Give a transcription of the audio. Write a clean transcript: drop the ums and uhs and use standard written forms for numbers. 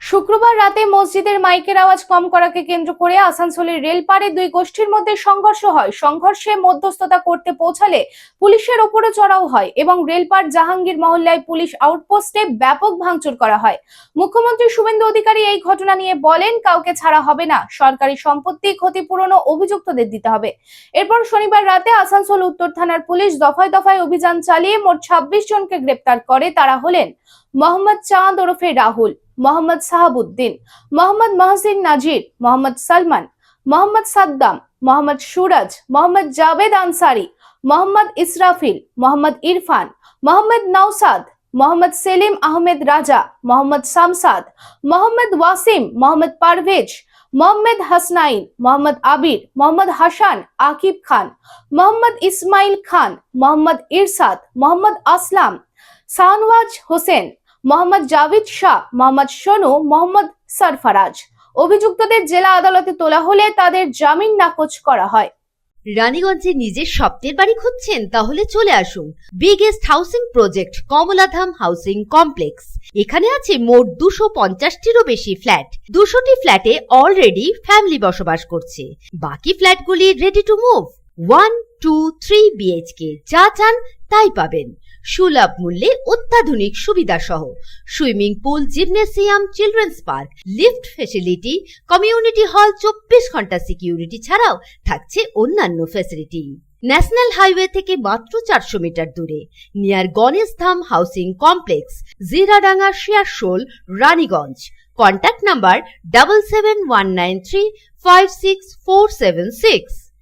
শুক্রবার রাতে মসজিদের মাইকের আওয়াজ কম করাকে কেন্দ্র করে আসানসোলের রেলপারে দুই গোষ্ঠীর মধ্যে সংঘর্ষ হয়। সংঘর্ষে মধ্যস্থতা করতে পৌঁছালে পুলিশের ওপরে চড়াও হয় এবং রেলপার জাহাঙ্গীর মহল্লায় পুলিশ আউটপোস্টে ব্যাপক ভাঙচুর করা হয়। মুখ্যমন্ত্রী শুভেন্দু অধিকারী এই ঘটনা নিয়ে বলেন, কাউকে ছাড়া হবে না, সরকারি সম্পত্তি ক্ষতিপূরণ অভিযুক্তদের দিতে হবে। এরপর শনিবার রাতে আসানসোল উত্তর থানার পুলিশ দফায় দফায় অভিযান চালিয়ে মোট 26 জনকে গ্রেপ্তার করে। তারা হলেন মোহাম্মদ চাঁদ ওরফে রাহুল, মোহাম্মদ সাহাবুদ্দিন, মোহাম্মদ মহসিন নাজির, মোহাম্মদ সালমান, মোহাম্মদ সাদ্দাম, মোহাম্মদ সুরাজ, মোহাম্মদ জাবেদ আনসারি, মোহাম্মদ ইসরাফিল, মোহাম্মদ ইরফান, মোহাম্মদ নওসাদ, মোহাম্মদ সেলিম আহমেদ রাজা, মোহাম্মদ শামসাদ, মোহাম্মদ ওয়াসিম, মোহাম্মদ পারভেজ, মোহাম্মদ হাসনাইন, মোহাম্মদ আবির, মোহাম্মদ হাসান, আকিব খান, মোহাম্মদ ইসমাইল খান, মোহাম্মদ ইরশাদ, মোহাম্মদ আসলাম, শাহনওয়াজ হোসেন, মোহাম্মদ জাভেদ শাহ, মোহাম্মদ সোনু, মোহাম্মদ সরফরাজ। অভিযুক্তদের জেলা আদালতে তোলা হলে তাদের জামিন নাকচ করা হয়। রানীগঞ্জে নিজের স্বপ্নের বাড়ি খুঁজছেন? তাহলে চলে আসুন biggest housing project Kamaladham housing complex. এখানে আছে মোট 250টিরও বেশি ফ্ল্যাট। 200টি ফ্ল্যাটে অলরেডি ফ্যামিলি বসবাস করছে, বাকি ফ্ল্যাটগুলি রেডি টু মুভ। 1, 2, 3 BHK যা চান তাই পাবেন, সুলভ মূল্যে অত্যাধুনিক সুবিধা সহ swimming pool, gymnasium, children's park, lift facility, community hall, 24 ঘন্টা সিকিউরিটি ছাড়াও থাকছে অন্যান্য ফ্যাসিলিটি। ন্যাশনাল হাইওয়ে থেকে মাত্র 400 মিটার দূরে, near Ganesh Dham housing complex, Jiradanga, Searsole, Raniganj. Contact number 7719356476।